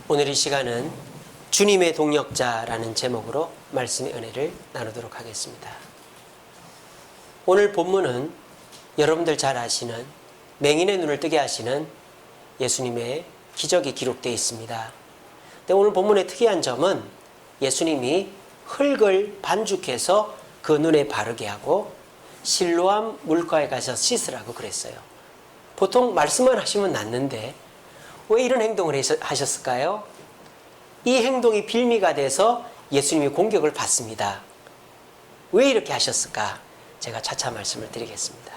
오늘 이 시간은 주님의 동력자라는 제목으로 말씀의 은혜를 나누도록 하겠습니다. 오늘 본문은 여러분들 잘 아시는 맹인의 눈을 뜨게 하시는 예수님의 기적이 기록되어 있습니다. 근데 오늘 본문의 특이한 점은 예수님이 흙을 반죽해서 그 눈에 바르게 하고 실로암 물가에 가서 씻으라고 그랬어요. 보통 말씀만 하시면 낫는데 왜 이런 행동을 하셨을까요? 이 행동이 빌미가 돼서 예수님이 공격을 받습니다. 왜 이렇게 하셨을까? 제가 차차 말씀을 드리겠습니다.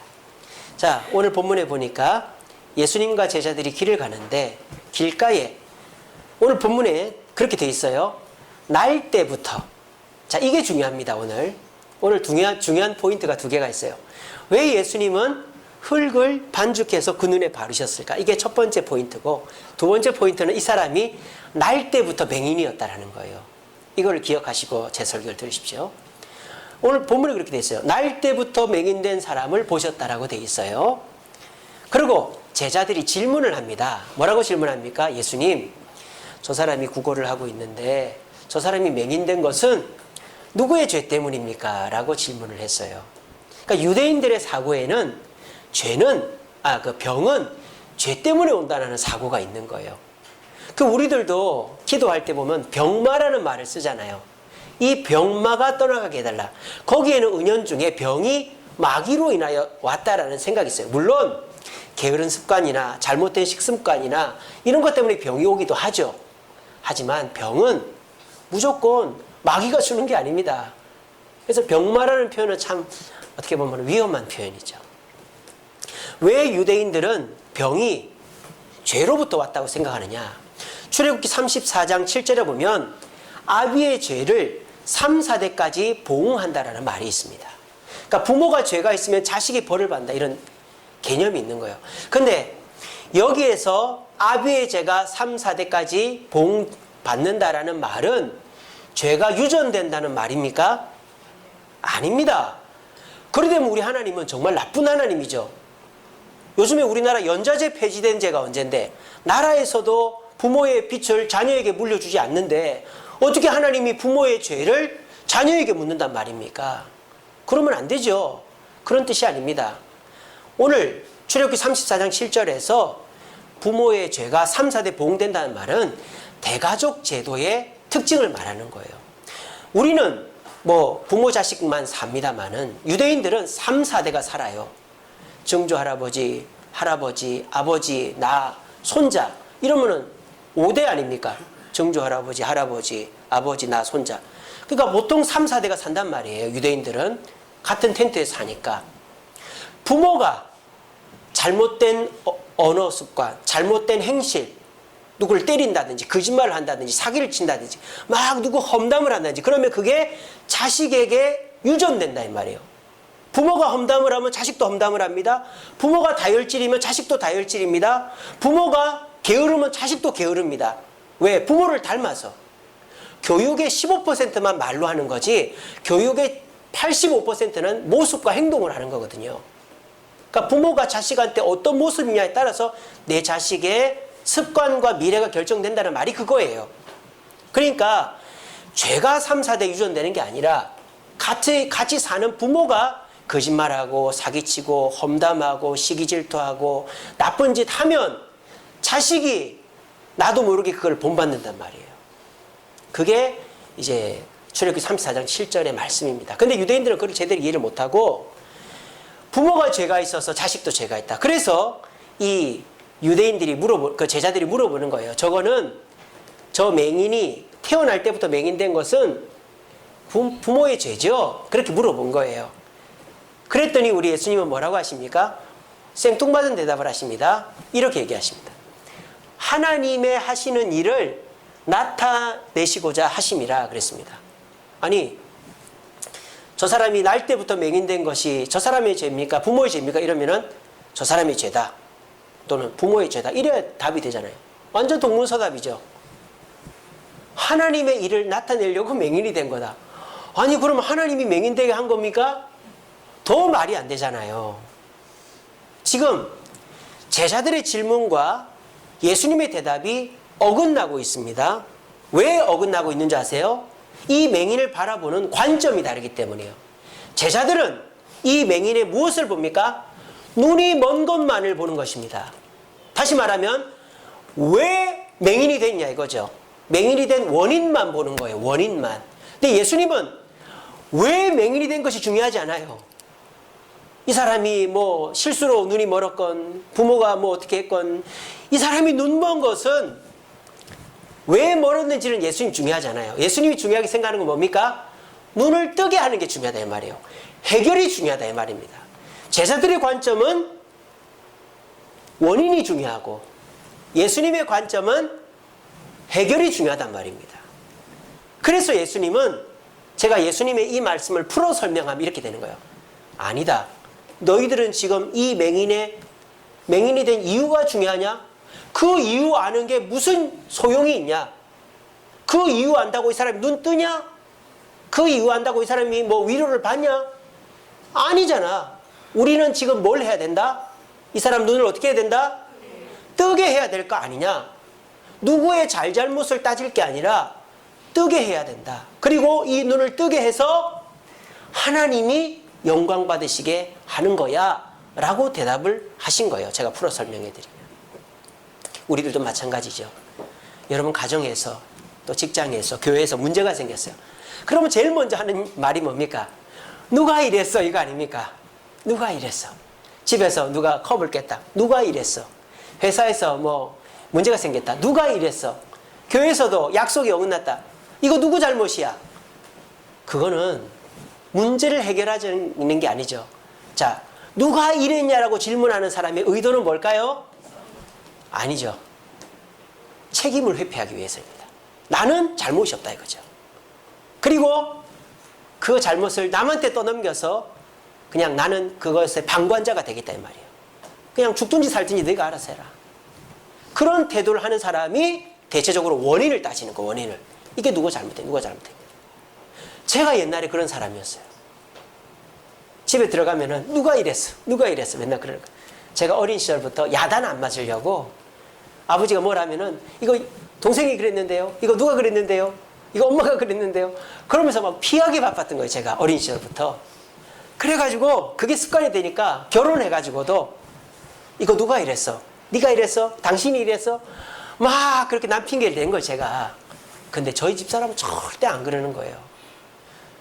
자, 오늘 본문에 보니까 예수님과 제자들이 길을 가는데 길가에 오늘 본문에 그렇게 돼 있어요. 날 때부터. 자, 이게 중요합니다. 오늘 중요한 포인트가 두 개가 있어요. 왜 예수님은 흙을 반죽해서 그 눈에 바르셨을까? 이게 첫 번째 포인트고, 두 번째 포인트는 이 사람이 날 때부터 맹인이었다라는 거예요. 이걸 기억하시고 제 설교를 들으십시오. 오늘 본문에 그렇게 돼 있어요. 날 때부터 맹인된 사람을 보셨다라고 돼 있어요. 그리고 제자들이 질문을 합니다. 뭐라고 질문합니까? 예수님, 저 사람이 구걸을 하고 있는데 저 사람이 맹인된 것은 누구의 죄 때문입니까? 라고 질문을 했어요. 그러니까 유대인들의 사고에는 병은 죄 때문에 온다는 사고가 있는 거예요. 우리들도 기도할 때 보면 병마라는 말을 쓰잖아요. 이 병마가 떠나가게 해달라. 거기에는 은연중에 병이 마귀로 인하여 왔다라는 생각이 있어요. 물론 게으른 습관이나 잘못된 식습관이나 이런 것 때문에 병이 오기도 하죠. 하지만 병은 무조건 마귀가 주는 게 아닙니다. 그래서 병마라는 표현은 참 어떻게 보면 위험한 표현이죠. 왜 유대인들은 병이 죄로부터 왔다고 생각하느냐? 출애굽기 34장 7절에 보면 아비의 죄를 3, 4대까지 보응한다라는 말이 있습니다. 그러니까 부모가 죄가 있으면 자식이 벌을 받는다, 이런 개념이 있는 거예요. 근데 여기에서 아비의 죄가 3, 4대까지 보응받는다라는 말은 죄가 유전된다는 말입니까? 아닙니다. 그러게 되면 우리 하나님은 정말 나쁜 하나님이죠. 요즘에 우리나라 연좌제 폐지된 지가 언젠데 나라에서도 부모의 빚을 자녀에게 물려주지 않는데 어떻게 하나님이 부모의 죄를 자녀에게 묻는단 말입니까? 그러면 안 되죠. 그런 뜻이 아닙니다. 오늘 출애굽기 34장 7절에서 부모의 죄가 3, 4대 보응된다는 말은 대가족 제도의 특징을 말하는 거예요. 우리는 부모 자식만 삽니다만은 유대인들은 3, 4대가 살아요. 증조 할아버지, 할아버지, 아버지, 나, 손자 이러면은 5대 아닙니까? 증조 할아버지, 할아버지, 아버지, 나, 손자. 그러니까 보통 3, 4대가 산단 말이에요. 유대인들은 같은 텐트에 사니까. 부모가 잘못된 언어 습관, 잘못된 행실, 누구를 때린다든지 거짓말을 한다든지 사기를 친다든지 막 누구 험담을 한다든지 그러면 그게 자식에게 유전된다 이 말이에요. 부모가 험담을 하면 자식도 험담을 합니다. 부모가 다혈질이면 자식도 다혈질입니다. 부모가 게으르면 자식도 게으릅니다. 왜? 부모를 닮아서. 교육의 15%만 말로 하는 거지 교육의 85%는 모습과 행동을 하는 거거든요. 그러니까 부모가 자식한테 어떤 모습이냐에 따라서 내 자식의 습관과 미래가 결정된다는 말이 그거예요. 그러니까 죄가 3, 4대 유전되는 게 아니라 같이 사는 부모가 거짓말하고 사기치고 험담하고 시기질투하고 나쁜 짓 하면 자식이 나도 모르게 그걸 본받는단 말이에요. 그게 이제 출애굽기 34장 7절의 말씀입니다. 근데 유대인들은 그걸 제대로 이해를 못하고 부모가 죄가 있어서 자식도 죄가 있다. 그래서 이 유대인들이 제자들이 물어보는 거예요. 저 맹인이 태어날 때부터 맹인된 것은 부모의 죄죠? 그렇게 물어본 거예요. 그랬더니 우리 예수님은 뭐라고 하십니까? 생뚱맞은 대답을 하십니다. 이렇게 얘기하십니다. 하나님의 하시는 일을 나타내시고자 하심이라 그랬습니다. 아니, 저 사람이 날 때부터 맹인된 것이 저 사람의 죄입니까? 부모의 죄입니까? 이러면은 저 사람의 죄다. 또는 부모의 죄다. 이래야 답이 되잖아요. 완전 동문서답이죠. 하나님의 일을 나타내려고 맹인이 된 거다. 아니, 그럼 하나님이 맹인되게 한 겁니까? 더 말이 안 되잖아요. 지금 제자들의 질문과 예수님의 대답이 어긋나고 있습니다. 왜 어긋나고 있는지 아세요? 이 맹인을 바라보는 관점이 다르기 때문이에요. 제자들은 이 맹인의 무엇을 봅니까? 눈이 먼 것만을 보는 것입니다. 다시 말하면 왜 맹인이 됐냐 이거죠. 맹인이 된 원인만 보는 거예요. 원인만. 근데 예수님은 왜 맹인이 된 것이 중요하지 않아요. 이 사람이 뭐 실수로 눈이 멀었건 부모가 뭐 어떻게 했건 이 사람이 눈 먼 것은 왜 멀었는지는 예수님 중요하지 않아요. 예수님이 중요하게 생각하는 건 뭡니까? 눈을 뜨게 하는 게 중요하다 이 말이에요. 해결이 중요하다 이 말입니다. 제자들의 관점은 원인이 중요하고 예수님의 관점은 해결이 중요하단 말입니다. 그래서 예수님은 제가 예수님의 이 말씀을 풀어 설명하면 이렇게 되는 거예요. 아니다. 너희들은 지금 이 맹인이 된 이유가 중요하냐? 그 이유 아는 게 무슨 소용이 있냐? 그 이유 안다고 이 사람이 눈 뜨냐? 그 이유 안다고 이 사람이 뭐 위로를 받냐? 아니잖아. 우리는 지금 뭘 해야 된다? 이 사람 눈을 어떻게 해야 된다? 뜨게 해야 될 거 아니냐? 누구의 잘잘못을 따질 게 아니라 뜨게 해야 된다. 그리고 이 눈을 뜨게 해서 하나님이 영광 받으시게 하는 거야 라고 대답을 하신 거예요. 제가 풀어 설명해 드리면. 우리들도 마찬가지죠. 여러분 가정에서 또 직장에서 교회에서 문제가 생겼어요. 그러면 제일 먼저 하는 말이 뭡니까? 누가 이랬어 이거 아닙니까? 누가 이랬어? 집에서 누가 컵을 깼다. 누가 이랬어? 회사에서 뭐 문제가 생겼다. 누가 이랬어? 교회에서도 약속이 어긋났다. 이거 누구 잘못이야? 그거는 문제를 해결하자는 게 아니죠. 자, 누가 이랬냐라고 질문하는 사람의 의도는 뭘까요? 아니죠. 책임을 회피하기 위해서입니다. 나는 잘못이 없다 이거죠. 그리고 그 잘못을 남한테 떠넘겨서 그냥 나는 그것의 방관자가 되겠다 이 말이에요. 그냥 죽든지 살든지 네가 알아서 해라. 그런 태도를 하는 사람이 대체적으로 원인을 따지는 거, 원인을. 이게 누가 잘못해, 누가 잘못해. 제가 옛날에 그런 사람이었어요. 집에 들어가면은 누가 이랬어, 누가 이랬어 맨날 그러는 거예요. 제가 어린 시절부터 야단 안 맞으려고 아버지가 뭘 하면은 이거 동생이 그랬는데요, 이거 누가 그랬는데요, 이거 엄마가 그랬는데요. 그러면서 막 피하기 바빴던 거예요. 제가 어린 시절부터. 그래가지고 그게 습관이 되니까 결혼해가지고도 이거 누가 이랬어, 네가 이랬어, 당신이 이랬어, 막 그렇게 남 핑계를 댄 거예요 제가. 근데 저희 집사람은 절대 안 그러는 거예요.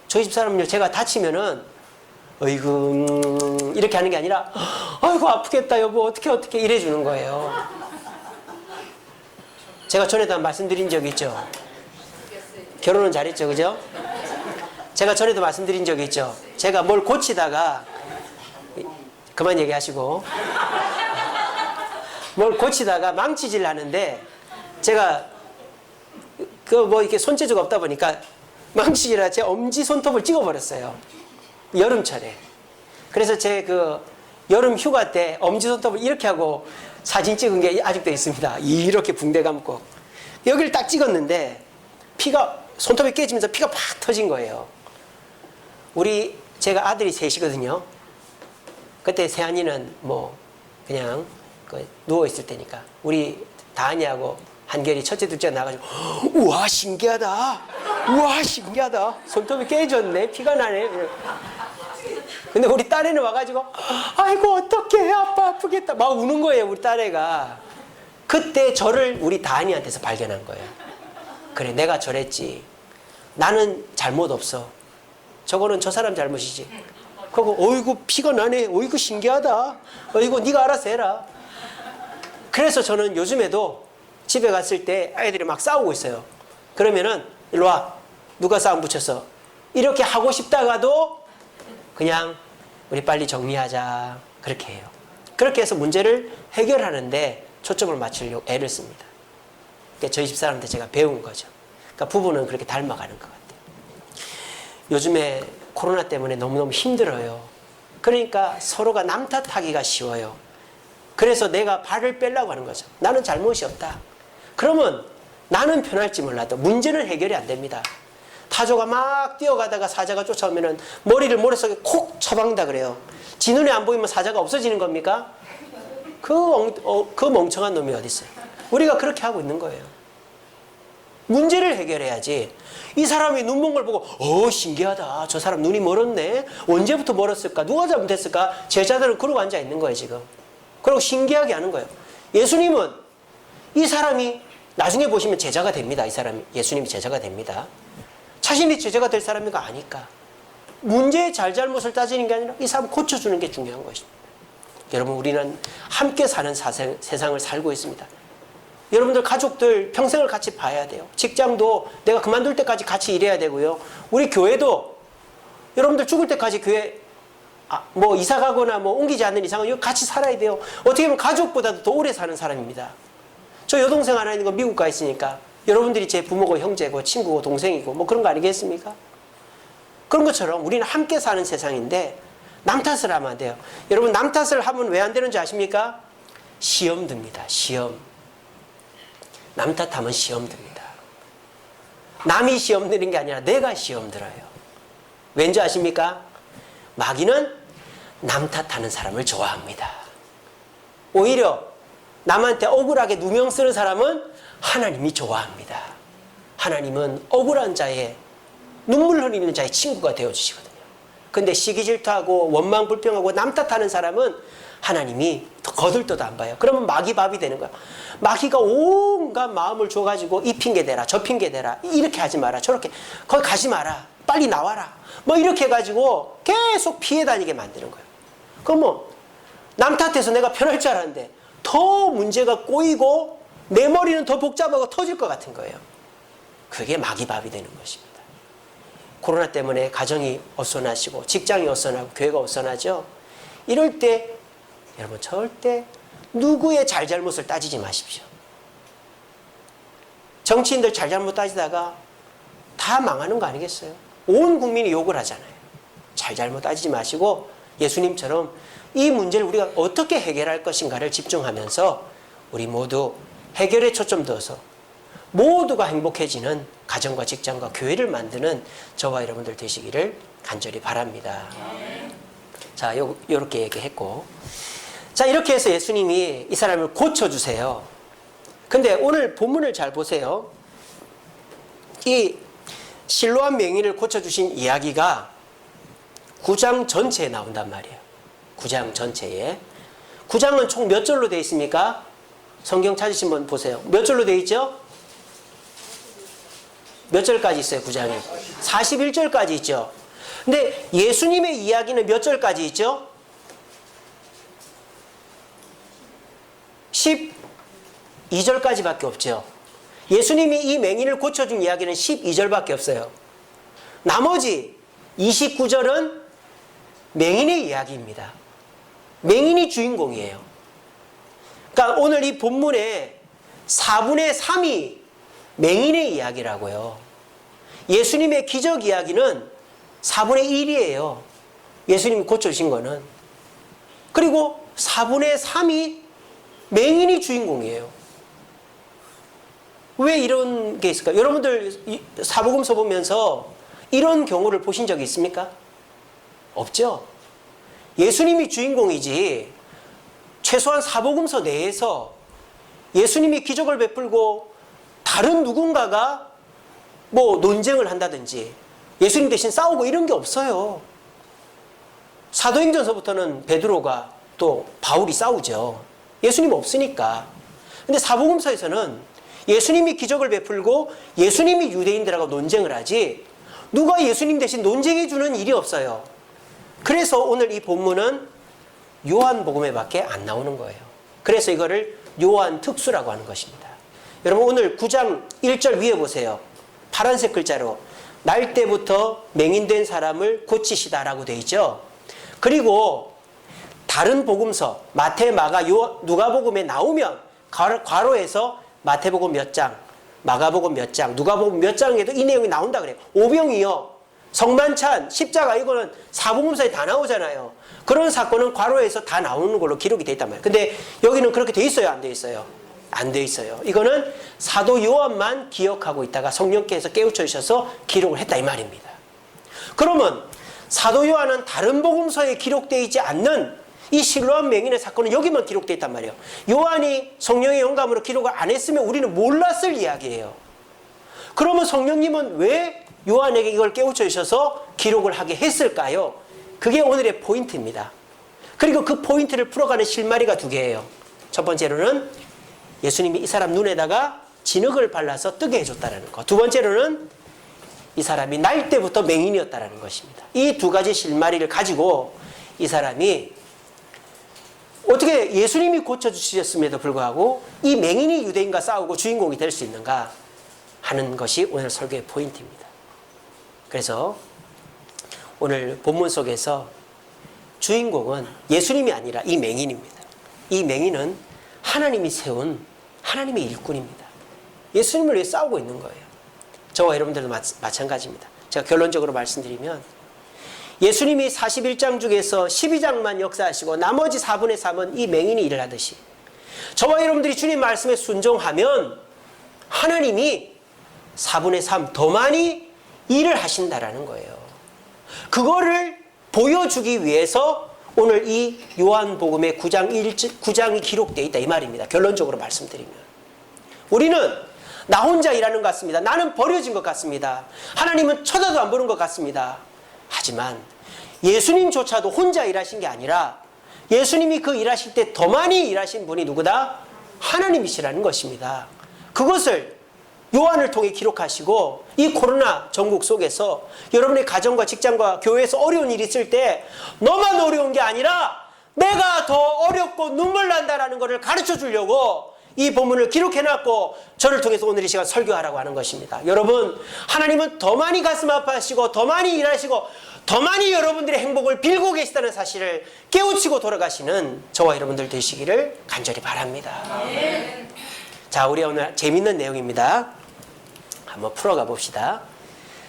저희 집사람은요, 제가 다치면은 어이구 이렇게 하는 게 아니라 아이고 아프겠다 여보 어떻게 이래 주는 거예요. 제가 전에도 말씀드린 적이 있죠. 결혼은 잘했죠, 그죠? 제가 전에도 말씀드린 적이 있죠. 제가 뭘 고치다가 그만 얘기하시고 뭘 고치다가 망치질 하는데 제가 그 뭐 이렇게 손재주가 없다 보니까 망치질하다 제 엄지 손톱을 찍어버렸어요. 여름철에. 그래서 제 그 여름 휴가 때 엄지 손톱을 이렇게 하고 사진 찍은 게 아직도 있습니다. 이렇게 붕대 감고 여기를 딱 찍었는데 피가 손톱이 깨지면서 피가 팍 터진 거예요. 제가 아들이 셋이거든요. 그때 세한이는 뭐 그냥 누워 있을 때니까 우리 다한이하고 한결이 첫째 둘째가 나가지고 우와 신기하다, 우와 신기하다, 손톱이 깨졌네, 피가 나네. 근데 우리 딸애는 와가지고 아이고 어떡해 아빠 아프겠다 막 우는 거예요. 우리 딸애가. 그때 저를 우리 다한이한테서 발견한 거예요. 그래 내가 저랬지, 나는 잘못 없어, 저거는 저 사람 잘못이지. 그리고 어이구 피가 나네, 어이구 신기하다, 어이구 네가 알아서 해라. 그래서 저는 요즘에도 집에 갔을 때 아이들이 막 싸우고 있어요. 그러면은 일로 와, 누가 싸움 붙였어, 이렇게 하고 싶다가도 그냥 우리 빨리 정리하자 그렇게 해요. 그렇게 해서 문제를 해결하는데 초점을 맞추려고 애를 씁니다. 그러니까 저희 집사람한테 제가 배운 거죠. 그러니까 부부는 그렇게 닮아가는 것 같아요. 요즘에 코로나 때문에 너무너무 힘들어요. 그러니까 서로가 남 탓하기가 쉬워요. 그래서 내가 발을 빼려고 하는 거죠. 나는 잘못이 없다. 그러면 나는 편할지 몰라도 문제는 해결이 안 됩니다. 타조가 막 뛰어가다가 사자가 쫓아오면 머리를 모래속에 콕 쳐박는다 그래요. 지 눈에 안 보이면 사자가 없어지는 겁니까? 그 멍청한 놈이 어디 있어요. 우리가 그렇게 하고 있는 거예요. 문제를 해결해야지. 이 사람이 눈 먼 걸 보고 신기하다. 저 사람 눈이 멀었네. 언제부터 멀었을까? 누가 잘못했을까? 제자들은 그러고 앉아 있는 거예요 지금. 그리고 신기하게 하는 거예요. 예수님은 이 사람이 나중에 보시면 제자가 됩니다. 이 사람이 예수님이 제자가 됩니다. 자신이 제자가 될 사람인가 아니까. 문제의 잘잘못을 따지는 게 아니라 이 사람 고쳐주는 게 중요한 것입니다. 여러분 우리는 함께 사는 세상을 살고 있습니다. 여러분들 가족들 평생을 같이 봐야 돼요. 직장도 내가 그만둘 때까지 같이 일해야 되고요. 우리 교회도 여러분들 죽을 때까지 교회 뭐 이사 가거나 뭐 옮기지 않는 이상은 같이 살아야 돼요. 어떻게 보면 가족보다도 더 오래 사는 사람입니다. 저 여동생 하나 있는 건 미국 가 있으니까 여러분들이 제 부모고 형제고 친구고 동생이고 뭐 그런 거 아니겠습니까? 그런 것처럼 우리는 함께 사는 세상인데 남 탓을 하면 안 돼요. 여러분 남 탓을 하면 왜 안 되는지 아십니까? 시험 듭니다. 시험. 남 탓하면 시험 듭니다. 남이 시험 드는 게 아니라 내가 시험 들어요. 왠지 아십니까? 마귀는 남 탓하는 사람을 좋아합니다. 오히려 남한테 억울하게 누명 쓰는 사람은 하나님이 좋아합니다. 하나님은 억울한 자의 눈물 흘리는 자의 친구가 되어주시거든요. 근데 시기 질투하고 원망 불평하고 남 탓하는 사람은 하나님이 거들떠도 안 봐요. 그러면 마귀 밥이 되는 거야. 마귀가 온갖 마음을 줘가지고 이 핑계 대라 저 핑계 대라 이렇게 하지 마라 저렇게 거기 가지 마라 빨리 나와라 뭐 이렇게 해가지고 계속 피해 다니게 만드는 거예요. 그럼 뭐 남 탓해서 내가 편할 줄 알았는데 더 문제가 꼬이고 내 머리는 더 복잡하고 터질 것 같은 거예요. 그게 마귀 밥이 되는 것입니다. 코로나 때문에 가정이 어수선하시고 직장이 어수선하고 교회가 어수선하죠. 이럴 때 여러분 절대 누구의 잘잘못을 따지지 마십시오. 정치인들 잘잘못 따지다가 다 망하는 거 아니겠어요? 온 국민이 욕을 하잖아요. 잘잘못 따지지 마시고 예수님처럼 이 문제를 우리가 어떻게 해결할 것인가를 집중하면서 우리 모두 해결에 초점 둬서 모두가 행복해지는 가정과 직장과 교회를 만드는 저와 여러분들 되시기를 간절히 바랍니다. 자, 요렇게 얘기했고, 자, 이렇게 해서 예수님이 이 사람을 고쳐주세요. 근데 오늘 본문을 잘 보세요. 이 실로암 맹인을 고쳐주신 이야기가 9장 전체에 나온단 말이에요. 9장 전체에. 9장은 총 몇 절로 되어 있습니까? 성경 찾으신 분 보세요. 몇 절로 되어 있죠? 몇 절까지 있어요, 9장이? 41절까지 있죠. 근데 예수님의 이야기는 몇 절까지 있죠? 12절까지밖에 없죠. 예수님이 이 맹인을 고쳐준 이야기는 12절밖에 없어요. 나머지 29절은 맹인의 이야기입니다. 맹인이 주인공이에요. 그러니까 오늘 이 본문의 4분의 3이 맹인의 이야기라고요. 예수님의 기적 이야기는 4분의 1이에요. 예수님이 고쳐주신 거는. 그리고 4분의 3이 맹인이 주인공이에요. 왜 이런 게 있을까? 여러분들 사복음서 보면서 이런 경우를 보신 적이 있습니까? 없죠? 예수님이 주인공이지 최소한 사복음서 내에서 예수님이 기적을 베풀고 다른 누군가가 뭐 논쟁을 한다든지 예수님 대신 싸우고 이런 게 없어요. 사도행전서부터는 베드로가 또 바울이 싸우죠. 예수님 없으니까. 근데 사복음서에서는 예수님이 기적을 베풀고 예수님이 유대인들하고 논쟁을 하지 누가 예수님 대신 논쟁해주는 일이 없어요. 그래서 오늘 이 본문은 요한복음에밖에 안 나오는 거예요. 그래서 이거를 요한 특수라고 하는 것입니다. 여러분 오늘 9장 1절 위에 보세요. 파란색 글자로 날 때부터 맹인된 사람을 고치시다라고 되어 있죠. 그리고 다른 복음서 마태, 마가, 누가복음에 나오면 괄호에서 마태복음 몇 장, 마가복음 몇 장, 누가복음 몇 장에도 이 내용이 나온다 그래요. 오병이어, 성만찬, 십자가 이거는 사복음서에 다 나오잖아요. 그런 사건은 괄호에서 다 나오는 걸로 기록이 돼 있단 말이에요. 근데 여기는 그렇게 돼 있어요? 안 돼 있어요? 안 돼 있어요. 이거는 사도 요한만 기억하고 있다가 성령께서 깨우쳐 주셔서 기록을 했다 이 말입니다. 그러면 사도 요한은 다른 복음서에 기록되어 있지 않는 이 실로암 맹인의 사건은 여기만 기록되어 있단 말이에요. 요한이 성령의 영감으로 기록을 안 했으면 우리는 몰랐을 이야기예요. 그러면 성령님은 왜 요한에게 이걸 깨우쳐 주셔서 기록을 하게 했을까요? 그게 오늘의 포인트입니다. 그리고 그 포인트를 풀어가는 실마리가 두 개예요. 첫 번째로는 예수님이 이 사람 눈에다가 진흙을 발라서 뜨게 해줬다는 것. 두 번째로는 이 사람이 날 때부터 맹인이었다는 것입니다. 이 두 가지 실마리를 가지고 이 사람이 어떻게 예수님이 고쳐주셨음에도 불구하고 이 맹인이 유대인과 싸우고 주인공이 될 수 있는가 하는 것이 오늘 설교의 포인트입니다. 그래서 오늘 본문 속에서 주인공은 예수님이 아니라 이 맹인입니다. 이 맹인은 하나님이 세운 하나님의 일꾼입니다. 예수님을 위해 싸우고 있는 거예요. 저와 여러분들도 마찬가지입니다. 제가 결론적으로 말씀드리면 예수님이 41장 중에서 12장만 역사하시고 나머지 4분의 3은 이 맹인이 일을 하듯이 저와 여러분들이 주님 말씀에 순종하면 하나님이 4분의 3 더 많이 일을 하신다라는 거예요. 그거를 보여주기 위해서 오늘 이 요한복음의 9장이 기록되어 있다 이 말입니다. 결론적으로 말씀드리면 우리는 나 혼자 일하는 것 같습니다. 나는 버려진 것 같습니다. 하나님은 쳐다도 안 보는 것 같습니다. 하지만 예수님조차도 혼자 일하신 게 아니라 예수님이 그 일하실 때 더 많이 일하신 분이 누구다? 하나님이시라는 것입니다. 그것을 요한을 통해 기록하시고 이 코로나 전국 속에서 여러분의 가정과 직장과 교회에서 어려운 일이 있을 때 너만 어려운 게 아니라 내가 더 어렵고 눈물 난다라는 것을 가르쳐 주려고 이 본문을 기록해놨고 저를 통해서 오늘 이 시간 설교하라고 하는 것입니다. 여러분, 하나님은 더 많이 가슴 아파하시고 더 많이 일하시고 더 많이 여러분들의 행복을 빌고 계시다는 사실을 깨우치고 돌아가시는 저와 여러분들 되시기를 간절히 바랍니다. 자, 우리 오늘 재밌는 내용입니다. 한번 풀어가 봅시다.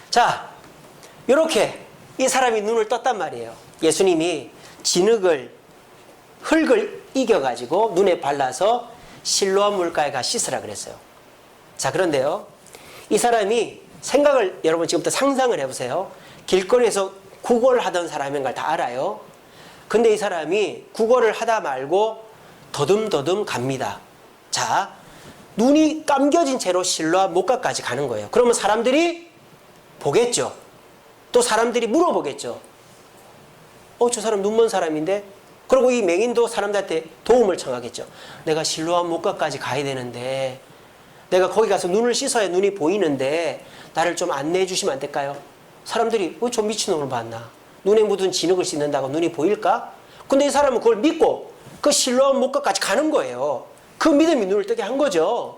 자, 이렇게 이 사람이 눈을 떴단 말이에요. 예수님이 흙을 이겨가지고 눈에 발라서 실로암 물가에 가 씻으라 그랬어요. 자, 그런데요, 이 사람이 생각을 여러분 지금부터 상상을 해보세요. 길거리에서 구걸을 하던 사람인 걸 다 알아요. 근데 이 사람이 구걸을 하다 말고 더듬더듬 갑니다. 자, 눈이 감겨진 채로 실로암 목가까지 가는 거예요. 그러면 사람들이 보겠죠. 또 사람들이 물어보겠죠. 저 사람 눈먼 사람인데? 그리고 이 맹인도 사람들한테 도움을 청하겠죠. 내가 실로암 목가까지 가야 되는데 내가 거기 가서 눈을 씻어야 눈이 보이는데 나를 좀 안내해 주시면 안 될까요? 사람들이 저 미친놈을 봤나? 눈에 묻은 진흙을 씻는다고 눈이 보일까? 근데 이 사람은 그걸 믿고 그 실로암 목가까지 가는 거예요. 그 믿음이 눈을 뜨게 한 거죠.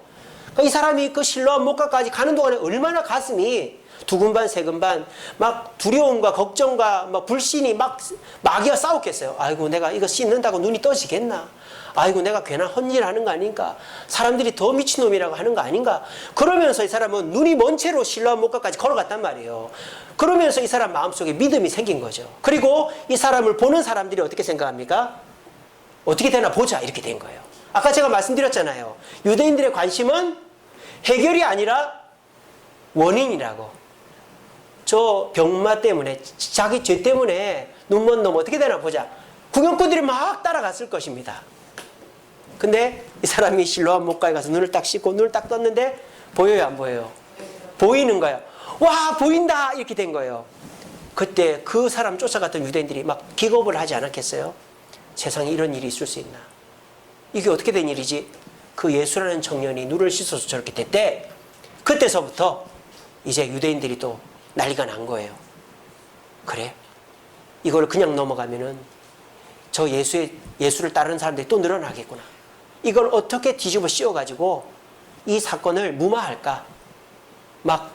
그러니까 이 사람이 그 실로암 목가까지 가는 동안에 얼마나 가슴이 두근반 세근반 막 두려움과 걱정과 막 불신이 막 마귀와 싸웠겠어요. 아이고 내가 이거 씻는다고 눈이 떠지겠나? 아이고 내가 괜한 헛일 하는 거 아닌가? 사람들이 더 미친놈이라고 하는 거 아닌가? 그러면서 이 사람은 눈이 먼 채로 실로암 목가까지 걸어갔단 말이에요. 그러면서 이 사람 마음속에 믿음이 생긴 거죠. 그리고 이 사람을 보는 사람들이 어떻게 생각합니까? 어떻게 되나 보자 이렇게 된 거예요. 아까 제가 말씀드렸잖아요. 유대인들의 관심은 해결이 아니라 원인이라고. 저 병마 때문에 자기 죄 때문에 눈먼 놈 어떻게 되나 보자. 구경꾼들이 막 따라갔을 것입니다. 근데 이 사람이 실로암 목가에 가서 눈을 딱 씻고 눈을 딱 떴는데 보여요 안 보여요? 보이는 거예요. 와 보인다 이렇게 된 거예요. 그때 그 사람 쫓아갔던 유대인들이 막 기겁을 하지 않았겠어요? 세상에 이런 일이 있을 수 있나? 이게 어떻게 된 일이지? 그 예수라는 청년이 눈을 씻어서 저렇게 됐대. 그때서부터 이제 유대인들이 또 난리가 난 거예요. 그래? 이걸 그냥 넘어가면은 저 예수를 따르는 사람들이 또 늘어나겠구나. 이걸 어떻게 뒤집어 씌워가지고 이 사건을 무마할까? 막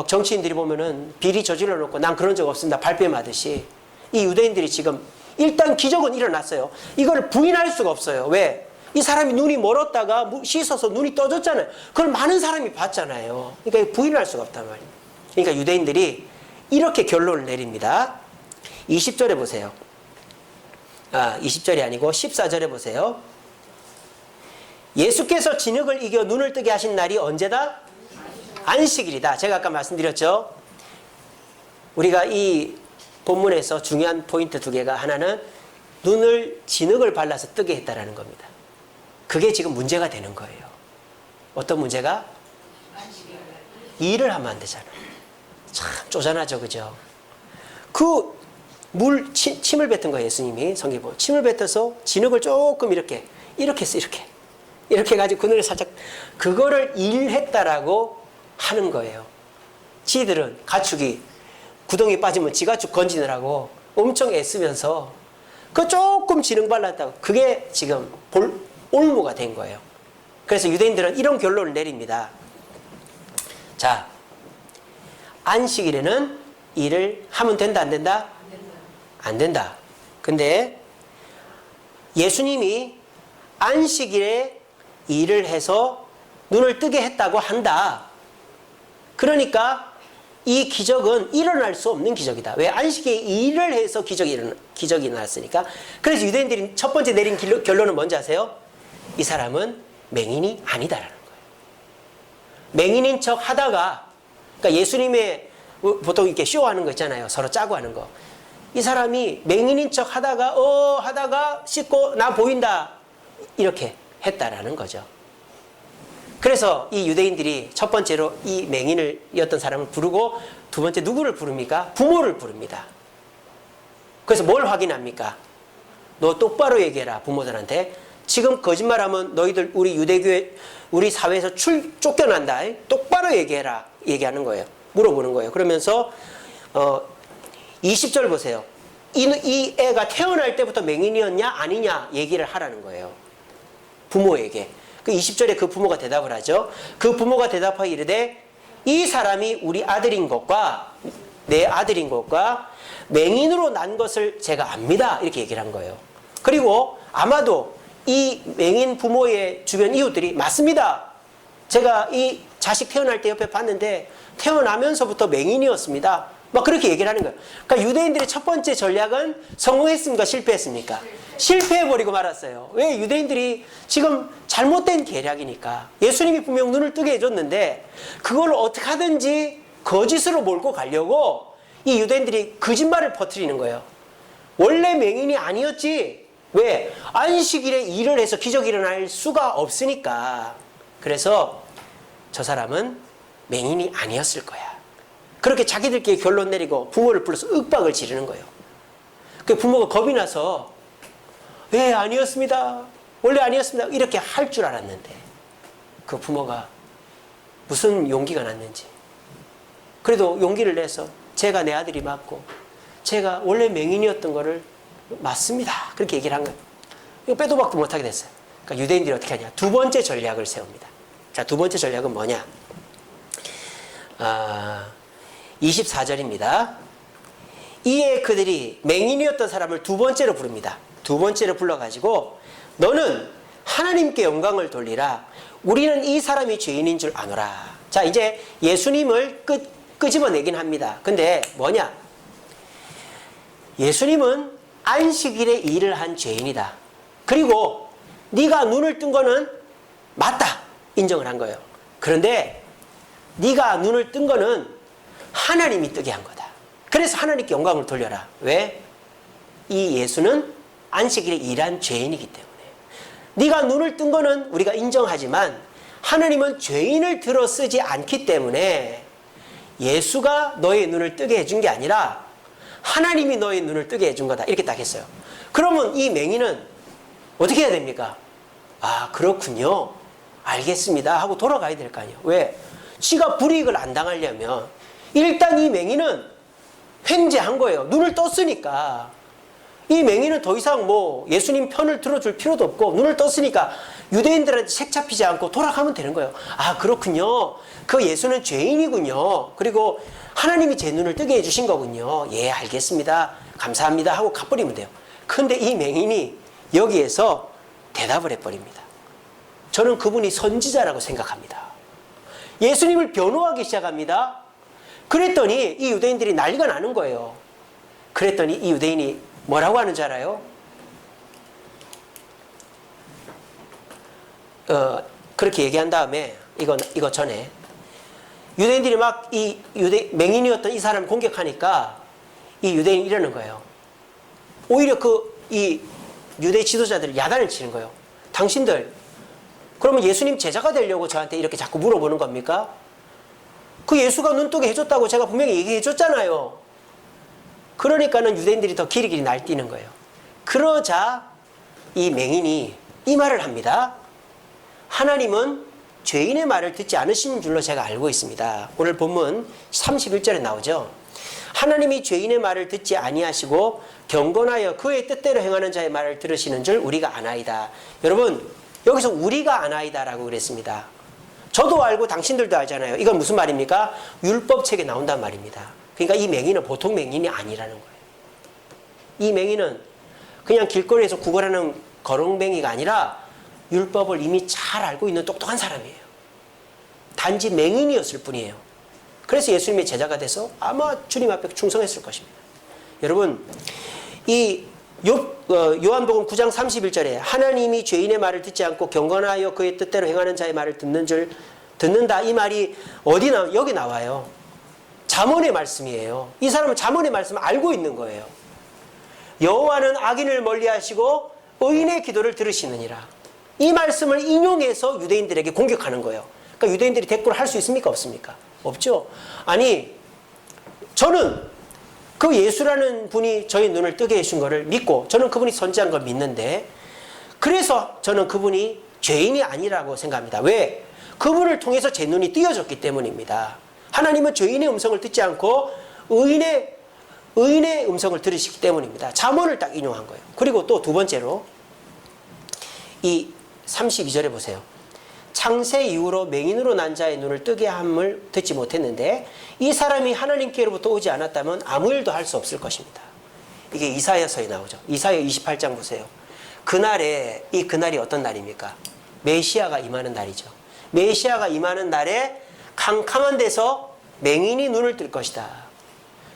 정치인들이 보면은 비리 저질러 놓고 난 그런 적 없습니다. 발뺌하듯이 이 유대인들이 지금 일단 기적은 일어났어요. 이걸 부인할 수가 없어요. 왜? 이 사람이 눈이 멀었다가 씻어서 눈이 떠졌잖아요. 그걸 많은 사람이 봤잖아요. 그러니까 부인할 수가 없단 말이에요. 그러니까 유대인들이 이렇게 결론을 내립니다. 20절에 보세요. 20절이 아니고 14절에 보세요. 예수께서 진흙을 이겨 눈을 뜨게 하신 날이 언제다? 안식일이다. 제가 아까 말씀드렸죠. 우리가 이 본문에서 중요한 포인트 두 개가 하나는 진흙을 발라서 뜨게 했다라는 겁니다. 그게 지금 문제가 되는 거예요. 어떤 문제가? 일을 하면 안 되잖아. 참 쪼잔하죠, 그죠? 침을 뱉은 거예요, 예수님이. 성경에 보면 침을 뱉어서 진흙을 조금 이렇게 했어, 이렇게 해가지고 그늘에 살짝 그거를 일했다라고 하는 거예요. 지들은 가축이 구덩이 빠지면 지가축 건지느라고 엄청 애쓰면서 그 조금 진흙 발랐다고 그게 지금 올무가 된 거예요. 그래서 유대인들은 이런 결론을 내립니다. 자, 안식일에는 일을 하면 된다, 안 된다? 안 된다. 근데 예수님이 안식일에 일을 해서 눈을 뜨게 했다고 한다. 그러니까 이 기적은 일어날 수 없는 기적이다. 왜? 안식일에 일을 해서 기적이 일어났으니까. 그래서 유대인들이 첫 번째 내린 결론은 뭔지 아세요? 이 사람은 맹인이 아니다라는 거예요. 맹인인 척 하다가, 그러니까 예수님의 보통 이렇게 쇼하는 거 있잖아요. 서로 짜고 하는 거. 이 사람이 맹인인 척 하다가 씻고 나 보인다. 이렇게 했다라는 거죠. 그래서 이 유대인들이 첫 번째로 이 맹인이었던 사람을 부르고 두 번째 누구를 부릅니까? 부모를 부릅니다. 그래서 뭘 확인합니까? 너 똑바로 얘기해라, 부모들한테. 지금 거짓말하면 너희들 우리 유대교회 우리 사회에서 쫓겨난다. 똑바로 얘기해라. 얘기하는 거예요. 물어보는 거예요. 그러면서 20절 보세요. 이 애가 태어날 때부터 맹인이었냐 아니냐 얘기를 하라는 거예요. 부모에게. 그 20절에 그 부모가 대답을 하죠. 그 부모가 대답하여 이르되 이 사람이 우리 아들인 것과 내 아들인 것과 맹인으로 난 것을 제가 압니다. 이렇게 얘기를 한 거예요. 그리고 아마도 이 맹인 부모의 주변 이웃들이 맞습니다. 제가 이 자식 태어날 때 옆에 봤는데 태어나면서부터 맹인이었습니다. 막 그렇게 얘기를 하는 거예요. 그러니까 유대인들의 첫 번째 전략은 성공했습니까? 실패했습니까? 실패해버리고 말았어요. 왜? 유대인들이 지금 잘못된 계략이니까. 예수님이 분명 눈을 뜨게 해줬는데 그걸 어떻게 하든지 거짓으로 몰고 가려고 이 유대인들이 거짓말을 퍼뜨리는 거예요. 원래 맹인이 아니었지. 왜? 안식일에 일을 해서 기적이 일어날 수가 없으니까. 그래서 저 사람은 맹인이 아니었을 거야. 그렇게 자기들끼리 결론 내리고 부모를 불러서 윽박을 지르는 거예요. 그 부모가 겁이 나서 네, 아니었습니다. 원래 아니었습니다. 이렇게 할 줄 알았는데 그 부모가 무슨 용기가 났는지 그래도 용기를 내서 제가 내 아들이 맞고 제가 원래 맹인이었던 거를 맞습니다. 그렇게 얘기를 한 거예요. 이거 빼도 박도 못하게 됐어요. 그러니까 유대인들이 어떻게 하냐. 두 번째 전략을 세웁니다. 자, 두 번째 전략은 뭐냐. 24절입니다. 이에 그들이 맹인이었던 사람을 두 번째로 부릅니다. 두 번째로 불러가지고 너는 하나님께 영광을 돌리라. 우리는 이 사람이 죄인인 줄 아노라. 자, 이제 예수님을 끄집어내긴 합니다. 근데 뭐냐? 예수님은 안식일에 일을 한 죄인이다. 그리고 네가 눈을 뜬 거는 맞다. 인정을 한 거예요. 그런데 네가 눈을 뜬 거는 하나님이 뜨게 한 거다. 그래서 하나님께 영광을 돌려라. 왜? 이 예수는 안식일에 일한 죄인이기 때문에. 네가 눈을 뜬 거는 우리가 인정하지만 하나님은 죄인을 들어 쓰지 않기 때문에 예수가 너의 눈을 뜨게 해준 게 아니라 하나님이 너의 눈을 뜨게 해준 거다. 이렇게 딱 했어요. 그러면 이 맹인은 어떻게 해야 됩니까? 아, 그렇군요. 알겠습니다. 하고 돌아가야 될 거 아니에요. 왜? 지가 불이익을 안 당하려면 일단 이 맹인은 횡재한 거예요. 눈을 떴으니까. 이 맹인은 더 이상 뭐 예수님 편을 들어줄 필요도 없고 눈을 떴으니까 유대인들한테 색 잡히지 않고 돌아가면 되는 거예요. 아, 그렇군요. 그 예수는 죄인이군요. 그리고 하나님이 제 눈을 뜨게 해주신 거군요. 예, 알겠습니다. 감사합니다. 하고 가버리면 돼요. 근데 이 맹인이 여기에서 대답을 해버립니다. 저는 그분이 선지자라고 생각합니다. 예수님을 변호하기 시작합니다. 그랬더니 이 유대인들이 난리가 나는 거예요. 그랬더니 이 유대인이 뭐라고 하는 줄 알아요? 그렇게 얘기한 다음에 이거 전에 유대인들이 막 이 맹인이었던 이 사람을 공격하니까 이 유대인이 이러는 거예요. 오히려 이 유대 지도자들이 야단을 치는 거예요. 당신들 그러면 예수님 제자가 되려고 저한테 이렇게 자꾸 물어보는 겁니까? 그 예수가 눈뜨게 해줬다고 제가 분명히 얘기해 줬잖아요. 그러니까는 유대인들이 더 기리기리 날뛰는 거예요. 그러자 이 맹인이 이 말을 합니다. 하나님은 죄인의 말을 듣지 않으시는 줄로 제가 알고 있습니다. 오늘 본문 31절에 나오죠. 하나님이 죄인의 말을 듣지 아니하시고 경건하여 그의 뜻대로 행하는 자의 말을 들으시는 줄 우리가 아나이다. 여러분, 여기서 우리가 아나이다라고 그랬습니다. 저도 알고 당신들도 알잖아요. 이건 무슨 말입니까? 율법책에 나온단 말입니다. 그러니까 이 맹인은 보통 맹인이 아니라는 거예요. 이 맹인은 그냥 길거리에서 구걸하는 거렁뱅이가 아니라 율법을 이미 잘 알고 있는 똑똑한 사람이에요. 단지 맹인이었을 뿐이에요. 그래서 예수님의 제자가 돼서 아마 주님 앞에 충성했을 것입니다. 여러분, 이 요한복음 9장 31절에 하나님이 죄인의 말을 듣지 않고 경건하여 그의 뜻대로 행하는 자의 말을 듣는다. 이 말이 여기 나와요. 잠언의 말씀이에요. 이 사람은 잠언의 말씀을 알고 있는 거예요. 여호와는 악인을 멀리하시고 의인의 기도를 들으시느니라. 이 말씀을 인용해서 유대인들에게 공격하는 거예요. 그러니까 유대인들이 대꾸를 할 수 있습니까? 없습니까? 없죠. 아니, 저는 그 예수라는 분이 저희 눈을 뜨게 해준 것을 믿고 저는 그분이 선지한 걸 믿는데, 그래서 저는 그분이 죄인이 아니라고 생각합니다. 왜? 그분을 통해서 제 눈이 띄어졌기 때문입니다. 하나님은 죄인의 음성을 듣지 않고 의인의 음성을 들으시기 때문입니다. 잠언을 딱 인용한 거예요. 그리고 또 두 번째로 이 32절에 보세요. 창세 이후로 맹인으로 난 자의 눈을 뜨게 함을 듣지 못했는데 이 사람이 하나님께로부터 오지 않았다면 아무 일도 할 수 없을 것입니다. 이게 이사야서에 나오죠. 이사야 28장 보세요. 그날이 어떤 날입니까? 메시아가 임하는 날이죠. 메시아가 임하는 날에 캄캄한 데서 맹인이 눈을 뜰 것이다.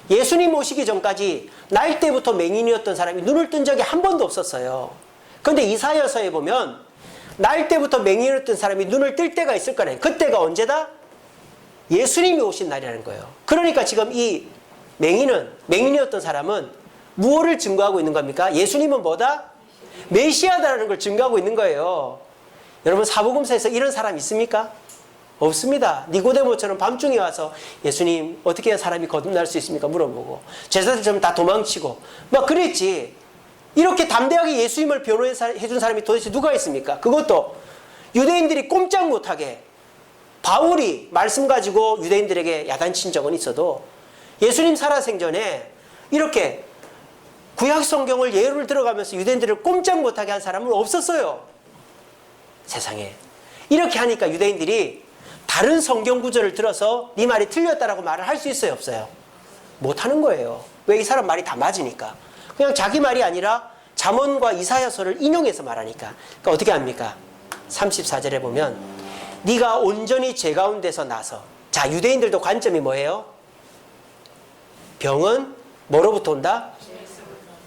예수님 오시기 전까지 날 때부터 맹인이었던 사람이 눈을 뜬 적이 한 번도 없었어요. 그런데 이사야서에 보면 날 때부터 맹인이었던 사람이 눈을 뜰 때가 있을 거라요. 그때가 언제다? 예수님이 오신 날이라는 거예요. 그러니까 지금 이 맹인이었던 사람은 무엇을 증거하고 있는 겁니까? 예수님은 뭐다? 메시아다라는 걸 증거하고 있는 거예요. 여러분, 사복음서에서 이런 사람 있습니까? 없습니다. 니고데모처럼 밤중에 와서 예수님 어떻게 해야 사람이 거듭날 수 있습니까? 물어보고 제자들처럼 다 도망치고 막 그랬지. 이렇게 담대하게 예수님을 변호해준 사람이 도대체 누가 있습니까? 그것도 유대인들이 꼼짝 못하게 바울이 말씀 가지고 유대인들에게 야단친 적은 있어도 예수님 살아생전에 이렇게 구약 성경을 예를 들어가면서 유대인들을 꼼짝 못하게 한 사람은 없었어요. 세상에. 이렇게 하니까 유대인들이 다른 성경 구절을 들어서 네 말이 틀렸다라고 말을 할 수 있어요? 없어요? 못하는 거예요. 왜? 이 사람 말이 다 맞으니까. 그냥 자기 말이 아니라 잠언과 이사야서를 인용해서 말하니까. 그러니까 어떻게 합니까? 34절에 보면 네가 온전히 죄 가운데서 나서. 자, 유대인들도 관점이 뭐예요? 병은 뭐로부터 온다?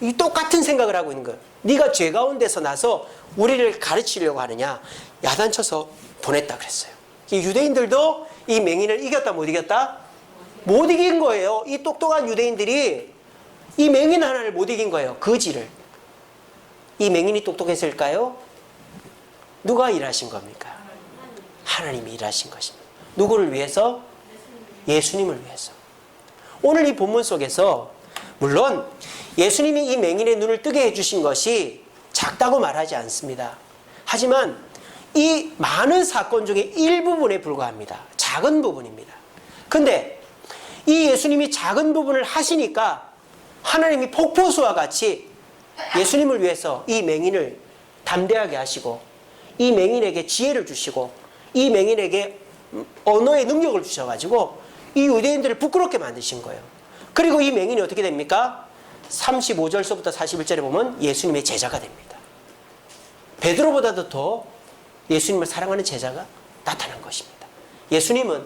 이 똑같은 생각을 하고 있는 거예요. 네가 죄 가운데서 나서 우리를 가르치려고 하느냐? 야단쳐서 보냈다 그랬어요. 이 유대인들도 이 맹인을 이겼다 못 이겼다? 못 이긴 거예요. 이 똑똑한 유대인들이 이 맹인 하나를 못 이긴 거예요. 거지를. 이 맹인이 똑똑했을까요? 누가 일하신 겁니까? 하나님이 일하신 것입니다. 누구를 위해서? 예수님을 위해서. 오늘 이 본문 속에서 물론 예수님이 이 맹인의 눈을 뜨게 해주신 것이 작다고 말하지 않습니다. 하지만 이 많은 사건 중에 일부분에 불과합니다. 작은 부분입니다. 근데 이 예수님이 작은 부분을 하시니까 하나님이 폭포수와 같이 예수님을 위해서 이 맹인을 담대하게 하시고 이 맹인에게 지혜를 주시고 이 맹인에게 언어의 능력을 주셔가지고 이 유대인들을 부끄럽게 만드신 거예요. 그리고 이 맹인이 어떻게 됩니까? 35절서부터 41절에 보면 예수님의 제자가 됩니다. 베드로보다도 더 예수님을 사랑하는 제자가 나타난 것입니다. 예수님은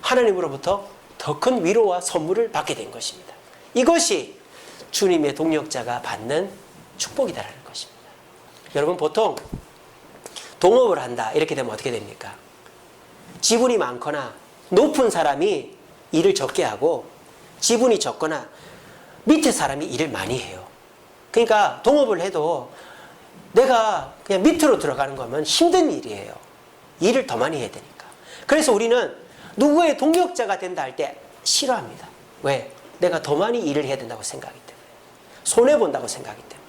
하나님으로부터 더 큰 위로와 선물을 받게 된 것입니다. 이것이 주님의 동역자가 받는 축복이다라는 것입니다. 여러분, 보통 동업을 한다 이렇게 되면 어떻게 됩니까? 지분이 많거나 높은 사람이 일을 적게 하고 지분이 적거나 밑에 사람이 일을 많이 해요. 그러니까 동업을 해도 내가 그냥 밑으로 들어가는 거면 힘든 일이에요. 일을 더 많이 해야 되니까. 그래서 우리는 누구의 동력자가 된다 할 때 싫어합니다. 왜? 내가 더 많이 일을 해야 된다고 생각하기 때문에. 손해본다고 생각하기 때문에.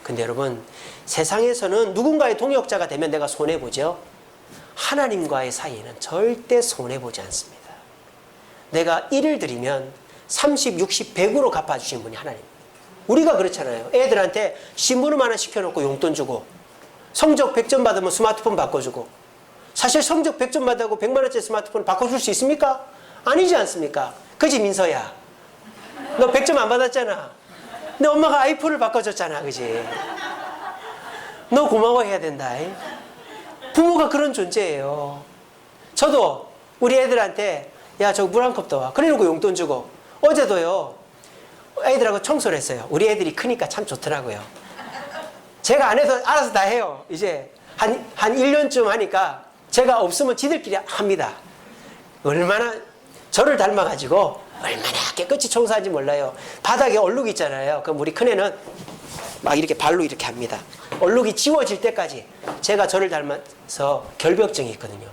근데 여러분, 세상에서는 누군가의 동역자가 되면 내가 손해보죠. 하나님과의 사이에는 절대 손해보지 않습니다. 내가 1을 드리면 30, 60, 100으로 갚아주신 분이 하나님. 우리가 그렇잖아요. 애들한테 신문음 하나 시켜놓고 용돈 주고, 성적 100점 받으면 스마트폰 바꿔주고, 사실 성적 100점 받고 100만 원짜리 스마트폰 바꿔줄 수 있습니까? 아니지 않습니까? 그지, 민서야? 너 100점 안 받았잖아. 내 엄마가 아이폰을 바꿔줬잖아. 그지? 너 고마워해야 된다. 부모가 그런 존재예요. 저도 우리 애들한테 야, 저 물 한 컵 더 와. 그래놓고 용돈 주고. 어제도요, 애들하고 청소를 했어요. 우리 애들이 크니까 참 좋더라고요. 제가 안 해서 알아서 다 해요. 이제 한 1년쯤 하니까 제가 없으면 지들끼리 합니다. 얼마나 저를 닮아가지고 얼마나 깨끗이 청소하는지 몰라요. 바닥에 얼룩 있잖아요. 그럼 우리 큰애는 막 이렇게 발로 이렇게 합니다. 얼룩이 지워질 때까지. 제가 저를 닮아서 결벽증이 있거든요.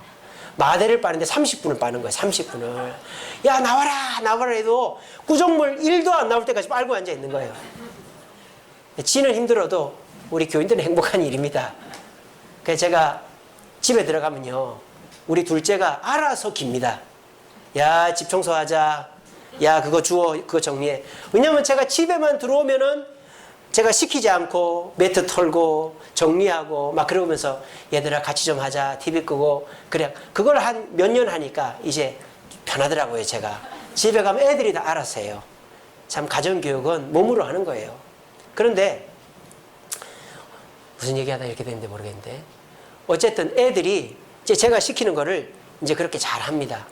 마대를 빠는데 30분을 빠는 거예요. 30분을. 야, 나와라 나와라 해도 구정물 1도 안 나올 때까지 빨고 앉아 있는 거예요. 지는 힘들어도 우리 교인들은 행복한 일입니다. 그래서 제가 집에 들어가면요, 우리 둘째가 알아서 깁니다. 야, 집 청소하자. 야, 그거 주워. 그거 정리해. 왜냐면 제가 집에만 들어오면은 제가 시키지 않고 매트 털고 정리하고 막 그러면서 얘들아 같이 좀 하자. TV 끄고. 그래. 그걸 한 몇 년 하니까 이제 편하더라고요. 제가 집에 가면 애들이 다 알아서 해요. 참 가정교육은 몸으로 하는 거예요. 그런데 무슨 얘기하다 이렇게 됐는데 모르겠는데, 어쨌든 애들이 이제 제가 시키는 거를 이제 그렇게 잘 합니다.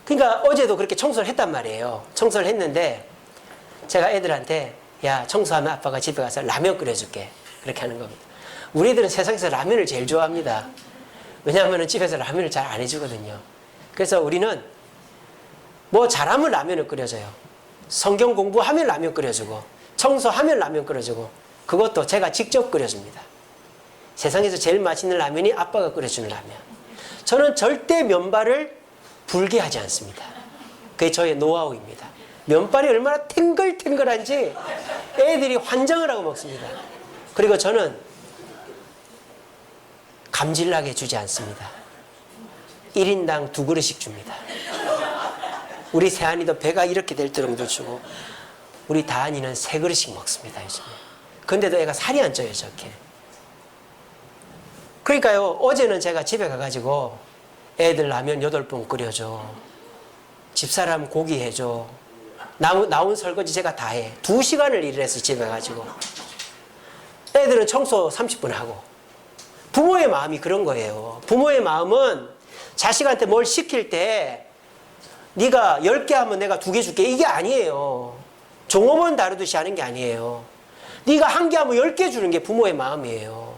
그러니까 어제도 그렇게 청소를 했단 말이에요. 청소를 했는데 제가 애들한테 야, 청소하면 아빠가 집에 가서 라면 끓여줄게. 그렇게 하는 겁니다. 우리 애들은 세상에서 라면을 제일 좋아합니다. 왜냐하면 집에서 라면을 잘 안 해주거든요. 그래서 우리는 뭐 잘하면 라면을 끓여줘요. 성경 공부하면 라면 끓여주고, 청소하면 라면 끓여주고, 그것도 제가 직접 끓여줍니다. 세상에서 제일 맛있는 라면이 아빠가 끓여주는 라면. 저는 절대 면발을 불게 하지 않습니다. 그게 저의 노하우입니다. 면발이 얼마나 탱글탱글한지 애들이 환장을 하고 먹습니다. 그리고 저는 감질나게 주지 않습니다. 1인당 2그릇씩 줍니다. 우리 세한이도 배가 이렇게 될 정도 주고, 우리 다한이는 3그릇씩 먹습니다. 요즘에. 근데도 애가 살이 안 쪄요, 저렇게. 그러니까요, 어제는 제가 집에 가가지고 애들 라면 8번 끓여줘. 집사람 고기 해줘. 나온 설거지 제가 다 해. 2시간을 일을 해서 집에 가가지고. 애들은 청소 30분 하고. 부모의 마음이 그런 거예요. 부모의 마음은 자식한테 뭘 시킬 때 네가 10개 하면 내가 2개 줄게. 이게 아니에요. 종업원 다루듯이 하는 게 아니에요. 네가 1개 하면 10개 주는 게 부모의 마음이에요.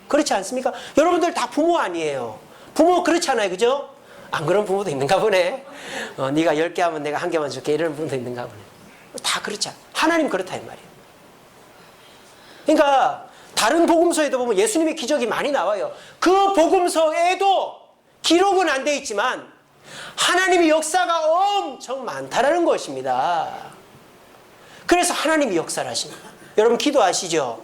그렇지 않습니까? 여러분들 다 부모 아니에요. 부모 그렇잖아요. 그죠? 안 그런 부모도 있는가 보네. 네가 10개 하면 내가 1개만 줄게. 이런 부모도 있는가 보네. 다 그렇지 않아요. 하나님 그렇다 이 말이에요. 그러니까 다른 복음서에도 보면 예수님의 기적이 많이 나와요. 그 복음서에도 기록은 안 돼 있지만 하나님의 역사가 엄청 많다라는 것입니다. 그래서 하나님이 역사를 하십니다. 여러분 기도하시죠?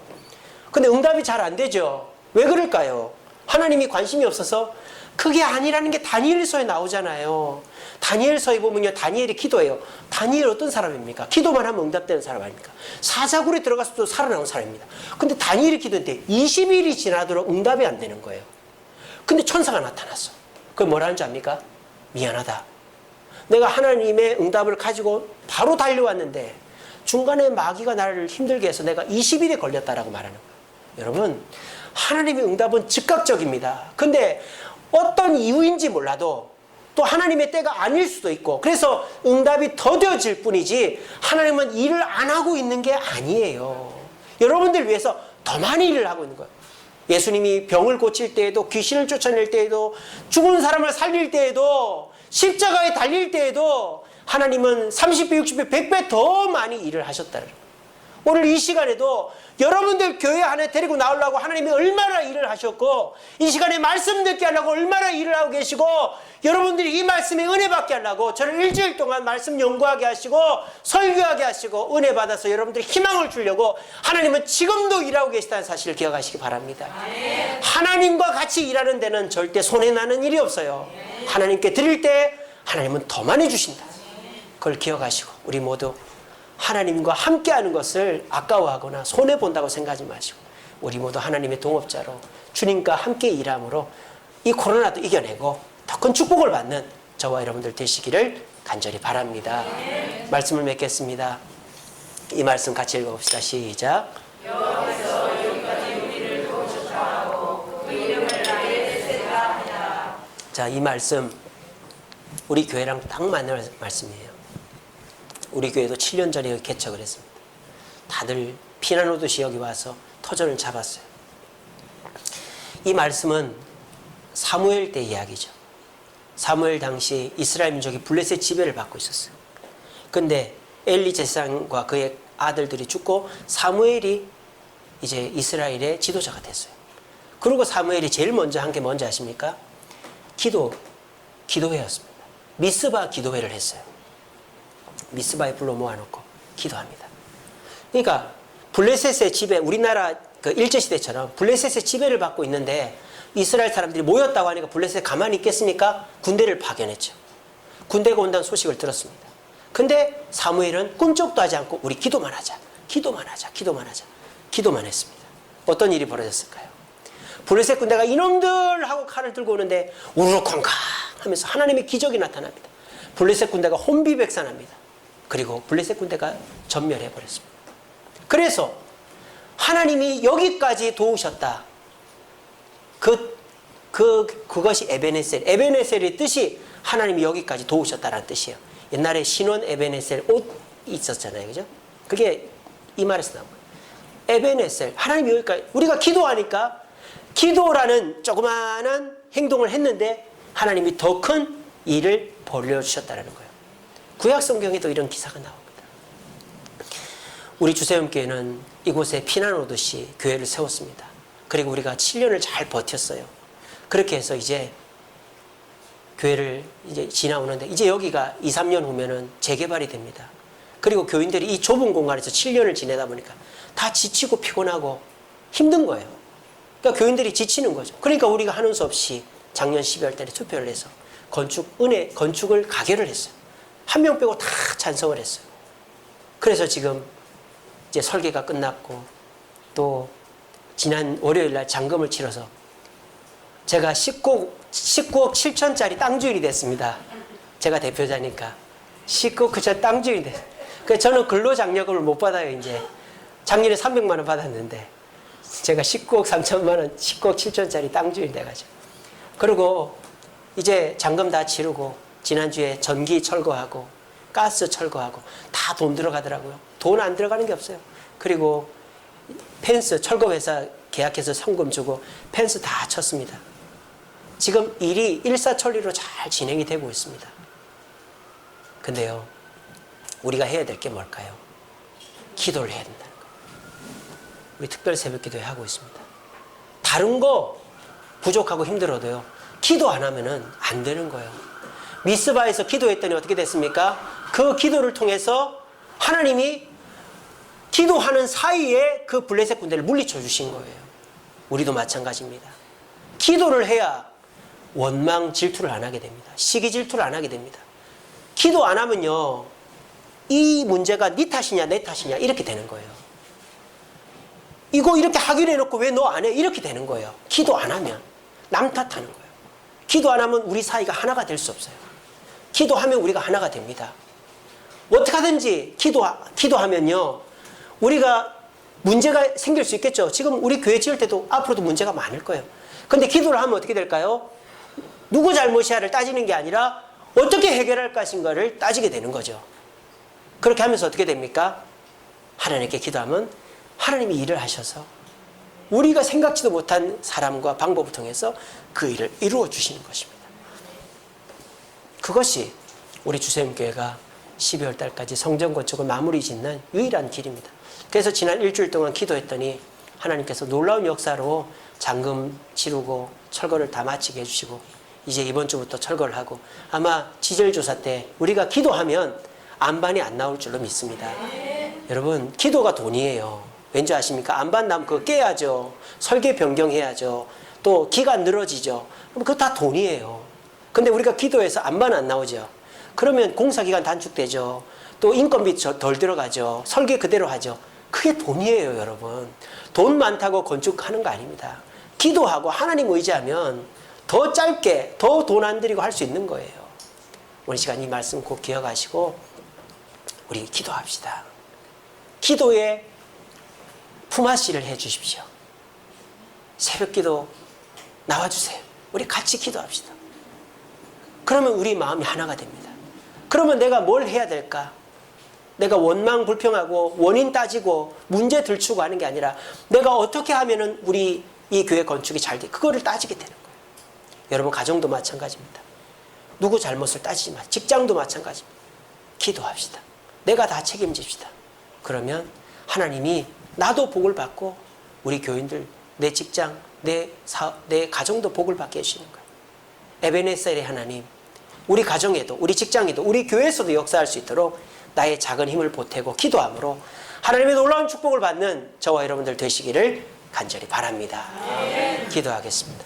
근데 응답이 잘 안 되죠? 왜 그럴까요? 하나님이 관심이 없어서? 그게 아니라는 게 다니엘서에 나오잖아요. 다니엘서에 보면요, 다니엘이 기도해요. 다니엘 어떤 사람입니까? 기도만 하면 응답되는 사람 아닙니까? 사자굴에 들어가서도 살아나온 사람입니다. 근데 다니엘이 기도했는데 20일이 지나도록 응답이 안 되는 거예요. 근데 천사가 나타났어. 그게 뭐라는 줄 압니까? 미안하다. 내가 하나님의 응답을 가지고 바로 달려왔는데 중간에 마귀가 나를 힘들게 해서 내가 20일이 걸렸다라고 말하는 거예요. 여러분, 하나님의 응답은 즉각적입니다. 근데 어떤 이유인지 몰라도 또 하나님의 때가 아닐 수도 있고, 그래서 응답이 더뎌질 뿐이지 하나님은 일을 안 하고 있는 게 아니에요. 여러분들 위해서 더 많이 일을 하고 있는 거예요. 예수님이 병을 고칠 때에도, 귀신을 쫓아낼 때에도, 죽은 사람을 살릴 때에도, 십자가에 달릴 때에도 하나님은 30배, 60배, 100배 더 많이 일을 하셨다는 거예요. 오늘 이 시간에도 여러분들 교회 안에 데리고 나오려고 하나님이 얼마나 일을 하셨고, 이 시간에 말씀 듣게 하려고 얼마나 일을 하고 계시고, 여러분들이 이 말씀에 은혜 받게 하려고 저를 일주일 동안 말씀 연구하게 하시고 설교하게 하시고 은혜 받아서 여러분들이 희망을 주려고 하나님은 지금도 일하고 계시다는 사실을 기억하시기 바랍니다. 하나님과 같이 일하는 데는 절대 손해나는 일이 없어요. 하나님께 드릴 때 하나님은 더 많이 주신다. 그걸 기억하시고 우리 모두 하나님과 함께하는 것을 아까워하거나 손해본다고 생각하지 마시고 우리 모두 하나님의 동업자로 주님과 함께 일함으로 이 코로나도 이겨내고 더 큰 축복을 받는 저와 여러분들 되시기를 간절히 바랍니다. 말씀을 맺겠습니다. 이 말씀 같이 읽어봅시다. 시작. 여기서 여기까지 우리를 도우셨다 하고 그 이름을 나의 뜻이라 하라. 자, 이 말씀 우리 교회랑 딱 맞는 말씀이에요. 우리 교회도 7년 전에 개척을 했습니다. 다들 피난 오듯이 여기 와서 터전을 잡았어요. 이 말씀은 사무엘 때 이야기죠. 사무엘 당시 이스라엘 민족이 블레셋 지배를 받고 있었어요. 근데 엘리 제사장과 그의 아들들이 죽고 사무엘이 이제 이스라엘의 지도자가 됐어요. 그리고 사무엘이 제일 먼저 한 게 뭔지 아십니까? 기도회였습니다. 미스바 기도회를 했어요. 미스바에 불러 모아놓고 기도합니다. 그러니까 블레셋의 지배, 우리나라 그 일제시대처럼 블레셋의 지배를 받고 있는데 이스라엘 사람들이 모였다고 하니까 블레셋에 가만히 있겠습니까? 군대를 파견했죠. 군대가 온다는 소식을 들었습니다. 근데 사무엘은 꿈쩍도 하지 않고 우리 기도만 하자. 기도만 했습니다. 어떤 일이 벌어졌을까요? 블레셋 군대가 이놈들 하고 칼을 들고 오는데 우르르쾅쾅 하면서 하나님의 기적이 나타납니다. 블레셋 군대가 혼비백산합니다. 그리고 블레셋 군대가 전멸해버렸습니다. 그래서 하나님이 여기까지 도우셨다. 그것이 에베네셀의 뜻이 하나님이 여기까지 도우셨다라는 뜻이에요. 옛날에 신원 에베네셀 옷 있었잖아요. 그죠? 그게 이 말에서 나온 거예요. 에베네셀, 하나님이 여기까지, 우리가 기도하니까 기도라는 조그마한 행동을 했는데 하나님이 더 큰 일을 벌려주셨다는 거예요. 구약 성경에도 이런 기사가 나옵니다. 우리 주세움교회는 이곳에 피난 오듯이 교회를 세웠습니다. 그리고 우리가 7년을 잘 버텼어요. 그렇게 해서 이제 교회를 이제 지나오는데 이제 여기가 2, 3년 후면은 재개발이 됩니다. 그리고 교인들이 이 좁은 공간에서 7년을 지내다 보니까 다 지치고 피곤하고 힘든 거예요. 그러니까 교인들이 지치는 거죠. 그러니까 우리가 하는 수 없이 작년 12월 달에 투표를 해서 건축을 가결을 했어요. 한 명 빼고 다 찬성을 했어요. 그래서 지금 이제 설계가 끝났고 또 지난 월요일 날 잔금을 치러서 제가 19억 7천짜리 땅 주인이 됐습니다. 제가 대표자니까 19억 9천 땅 주인이 됐어요. 그래서 저는 근로장려금을 못 받아요. 이제 작년에 300만 원 받았는데 제가 19억 3천만 원, 19억 7천짜리 땅 주인이 돼가지고 그리고 이제 잔금 다 치르고 지난주에 전기 철거하고 가스 철거하고 다 돈 들어가더라고요. 돈 안 들어가는 게 없어요. 그리고 펜스 철거회사 계약해서 성금 주고 펜스 다 쳤습니다. 지금 일이 일사천리로 잘 진행이 되고 있습니다. 근데요, 우리가 해야 될 게 뭘까요? 기도를 해야 된다는 거예요. 우리 특별 새벽기도회 하고 있습니다. 다른 거 부족하고 힘들어도요, 기도 안 하면은 안 되는 거예요. 미스바에서 기도했더니 어떻게 됐습니까? 그 기도를 통해서 하나님이 기도하는 사이에 그 블레셋 군대를 물리쳐 주신 거예요. 우리도 마찬가지입니다. 기도를 해야 원망 질투를 안 하게 됩니다. 시기 질투를 안 하게 됩니다. 기도 안 하면요, 이 문제가 네 탓이냐 내 탓이냐 이렇게 되는 거예요. 이거 이렇게 하기로 해놓고 왜 너 안 해? 이렇게 되는 거예요. 기도 안 하면 남 탓하는 거예요. 기도 안 하면 우리 사이가 하나가 될 수 없어요. 기도하면 우리가 하나가 됩니다. 어떻게 하든지 기도하면요, 우리가 문제가 생길 수 있겠죠. 지금 우리 교회 지을 때도 앞으로도 문제가 많을 거예요. 근데 기도를 하면 어떻게 될까요? 누구 잘못이야를 따지는 게 아니라 어떻게 해결할 것인가를 따지게 되는 거죠. 그렇게 하면서 어떻게 됩니까? 하나님께 기도하면 하나님이 일을 하셔서 우리가 생각지도 못한 사람과 방법을 통해서 그 일을 이루어 주시는 것입니다. 그것이 우리 주세움교회가 12월 달까지 성전 건축을 마무리 짓는 유일한 길입니다. 그래서 지난 일주일 동안 기도했더니 하나님께서 놀라운 역사로 잔금 치르고 철거를 다 마치게 해주시고 이제 이번 주부터 철거를 하고 아마 지절조사 때 우리가 기도하면 안반이 안 나올 줄로 믿습니다. 여러분 기도가 돈이에요. 왠지 아십니까? 안반 나면 그거 깨야죠. 설계 변경해야죠. 또 기간 늘어지죠. 그럼 그거 다 돈이에요. 근데 우리가 기도해서 안반 안 나오죠. 그러면 공사기간 단축되죠. 또 인건비 덜 들어가죠. 설계 그대로 하죠. 그게 돈이에요, 여러분. 돈 많다고 건축하는 거 아닙니다. 기도하고 하나님 의지하면 더 짧게, 더 돈 안 들이고 할 수 있는 거예요. 오늘 시간 이 말씀 꼭 기억하시고 우리 기도합시다. 기도에 품앗이를 해 주십시오. 새벽 기도 나와주세요. 우리 같이 기도합시다. 그러면 우리 마음이 하나가 됩니다. 그러면 내가 뭘 해야 될까? 내가 원망 불평하고 원인 따지고 문제 들추고 하는 게 아니라 내가 어떻게 하면은 우리 이 교회 건축이 잘 돼? 그거를 따지게 되는 거예요. 여러분 가정도 마찬가지입니다. 누구 잘못을 따지지 마. 직장도 마찬가지입니다. 기도합시다. 내가 다 책임집시다. 그러면 하나님이 나도 복을 받고 우리 교인들, 내 직장, 내 가정도 복을 받게 해주시는 거예요. 에베네셀의 하나님, 우리 가정에도, 우리 직장에도, 우리 교회에서도 역사할 수 있도록 나의 작은 힘을 보태고 기도함으로 하나님의 놀라운 축복을 받는 저와 여러분들 되시기를 간절히 바랍니다. 기도하겠습니다.